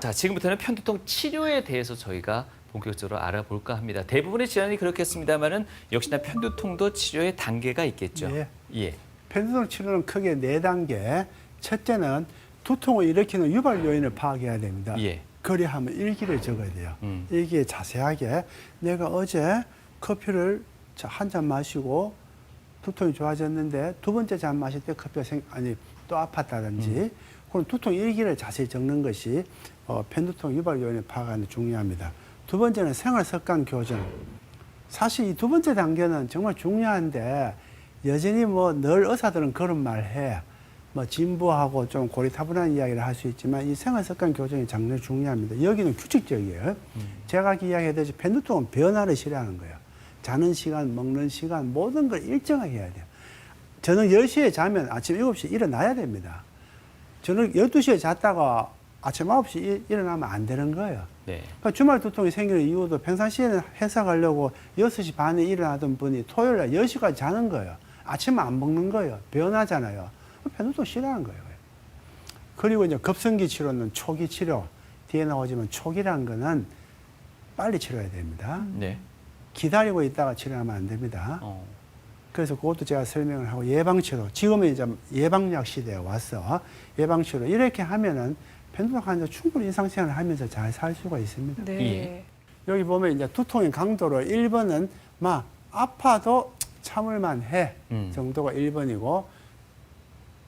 자, 지금부터는 편두통 치료에 대해서 저희가 본격적으로 알아볼까 합니다. 대부분의 질환이 그렇겠습니다만은 역시나 편두통도 치료의 단계가 있겠죠. 예. 예. 편두통 치료는 크게 4단계. 첫째는 두통을 일으키는 유발 요인을 파악해야 됩니다. 예. 그리하면 일기를 적어야 돼요. 일기에 자세하게 내가 어제 커피를 한 잔 마시고 두통이 좋아졌는데 두 번째 잔 마실 때 커피가 또 아팠다든지 그런 두통 일기를 자세히 적는 것이 편두통 유발 요인을 파악하는 데 중요합니다. 두 번째는 생활 습관 교정. 사실 이 두 번째 단계는 정말 중요한데 여전히 뭐 늘 의사들은 그런 말 해. 뭐 진부하고 좀 고리타분한 이야기를 할 수 있지만 이 생활 습관 교정이 상당히 중요합니다. 여기는 규칙적이에요. 제가 이야기했듯이 편두통은 변화를 싫어하는 거예요. 자는 시간, 먹는 시간 모든 걸 일정하게 해야 돼요. 저녁 10시에 자면 아침 7시에 일어나야 됩니다. 저녁 12시에 잤다가 아침 9시에 일어나면 안 되는 거예요. 네. 그러니까 주말 두통이 생기는 이유도 평상시에는 회사 가려고 6시 반에 일어나던 분이 토요일 날 10시까지 자는 거예요. 아침 안 먹는 거예요. 변하잖아요. 편두통 싫어하는 거예요. 그리고 이제 급성기 치료는 초기 치료. 뒤에 나오지만 초기라는 거는 빨리 치료해야 됩니다. 네. 기다리고 있다가 치료하면 안 됩니다. 그래서 그것도 제가 설명을 하고 예방치료. 지금은 이제 예방약 시대에 와서 예방치료. 이렇게 하면은 편두통 환자 충분히 일상생활을 하면서 잘 살 수가 있습니다. 네. 예. 여기 보면 이제 두통의 강도로 1번은 막 아파도 참을만 해 정도가 1번이고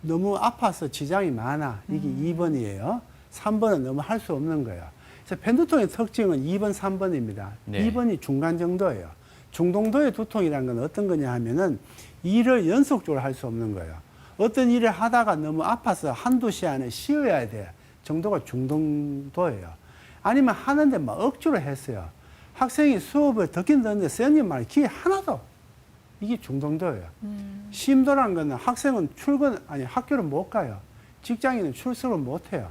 너무 아파서 지장이 많아. 이게 2번이에요. 3번은 너무 할 수 없는 거예요. 그래서 편두통의 특징은 2번, 3번입니다. 네. 2번이 중간 정도예요. 중동도의 두통이라는 건 어떤 거냐 하면은 일을 연속적으로 할 수 없는 거예요. 어떤 일을 하다가 너무 아파서 한두 시간에 쉬어야 돼. 정도가 중동도예요. 아니면 하는데 막 억지로 했어요. 학생이 수업을 듣긴 듣는데 선생님 말 기회 하나도. 이게 중동도예요. 심도라는 거는 학생은 학교를 못 가요. 직장인은 출석을 못 해요.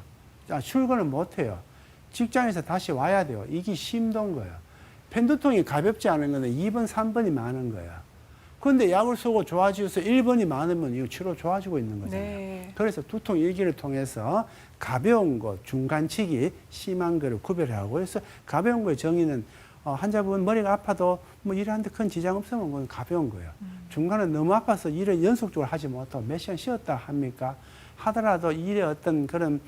출근을 못 해요. 직장에서 다시 와야 돼요. 이게 심도인 거예요. 편두통이 가볍지 않은 거는 2번, 3번이 많은 거예요. 그런데 약을 쓰고 좋아지면서 1번이 많으면 이거 치료 좋아지고 있는 거잖아요. 네. 그래서 두통 일기를 통해서 가벼운 거, 중간치기, 심한 거를 구별하고 해서 가벼운 거의 정의는 환자분 머리가 아파도 뭐 일하는데 큰 지장 없으면 그건 가벼운 거예요. 중간에 너무 아파서 일을 연속적으로 하지 못하고 몇 시간 쉬었다 합니까? 하더라도 일의 어떤 그런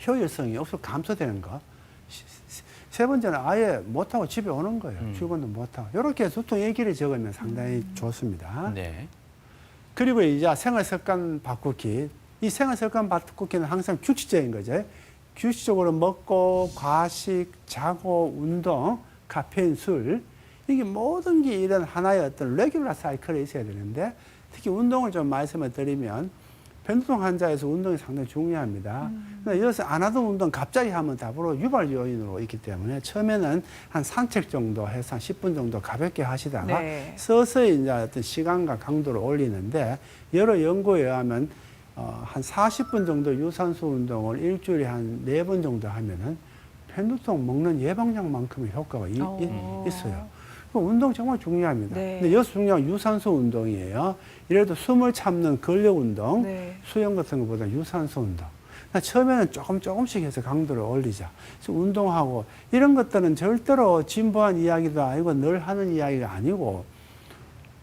효율성이 없어 감소되는 거. 세 번째는 아예 못하고 집에 오는 거예요. 출근도 못하고. 이렇게 두통 얘기를 적으면 상당히 좋습니다. 네. 그리고 이제 생활습관 바꾸기. 이 생활습관 바꾸기는 항상 규칙적인 거죠. 규칙적으로 먹고, 과식, 자고, 운동, 카페인, 술. 이게 모든 게 이런 하나의 어떤 레귤러 사이클에 있어야 되는데 특히 운동을 좀 말씀을 드리면 편두통 환자에서 운동이 상당히 중요합니다. 여기서 안 하던 운동 갑자기 하면 답으로 유발 요인으로 있기 때문에 처음에는 한 산책 정도 해서 한 10분 정도 가볍게 하시다가 네. 서서히 이제 어떤 시간과 강도를 올리는데 여러 연구에 의하면 한 40분 정도 유산소 운동을 일주일에 한 4번 정도 하면은 편두통 먹는 예방약만큼의 효과가 있어요. 운동 정말 중요합니다. 네. 근데 여기서 중요한 유산소 운동이에요. 이래도 숨을 참는 근력 운동, 네. 수영 같은 것보다 유산소 운동. 처음에는 조금씩 해서 강도를 올리자. 그래서 운동하고 이런 것들은 절대로 진부한 이야기도 아니고 늘 하는 이야기가 아니고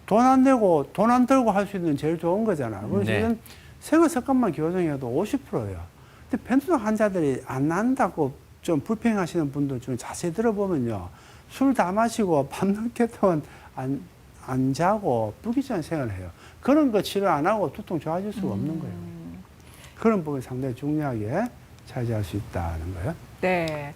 돈 안 내고 돈 안 들고 할 수 있는 제일 좋은 거잖아요. 그래서 네. 이건 생활 습관만 교정해도 50%예요. 근데 편두통 환자들이 안 난다고 좀 불평하시는 분들 중에 자세히 들어보면요. 술 다 마시고 밤늦게 동안 안 자고 불규칙한 생활을 해요. 그런 거 치료 안 하고 두통 좋아질 수가 없는 거예요. 그런 부분이 상당히 중요하게 차지할 수 있다는 거예요. 네.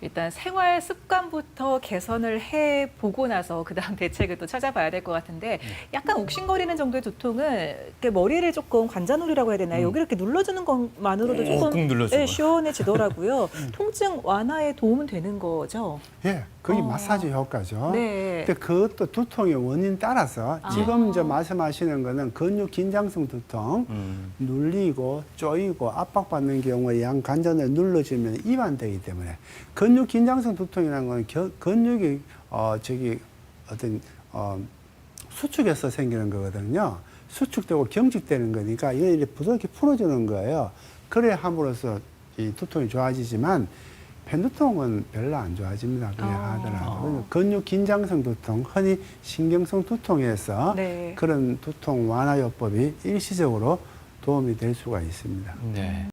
일단 생활 습관부터 개선을 해보고 나서 그다음 대책을 또 찾아봐야 될 것 같은데 약간 욱신거리는 정도의 두통은 이렇게 머리를 조금 관자놀이라고 해야 되나요? 여기 이렇게 눌러주는 것만으로도 조금 꾹 눌러주고. 네, 시원해지더라고요. 통증 완화에 도움은 되는 거죠? 예, 그게 마사지 효과죠. 네. 근데 그것도 두통의 원인 따라서 지금 이제 말씀하시는 거는 근육 긴장성 두통, 눌리고 쪼이고 압박받는 경우에 양 관절을 눌러주면 이완되기 때문에 근육 긴장성 두통이라는 건 근육이 수축해서 생기는 거거든요. 수축되고 경직되는 거니까 이걸 이렇게 부드럽게 풀어주는 거예요. 그래 함으로써 이 두통이 좋아지지만 편두통은 별로 안 좋아집니다. 그래 하더라도 근육 긴장성 두통, 흔히 신경성 두통에서 네. 그런 두통 완화요법이 일시적으로 도움이 될 수가 있습니다. 네.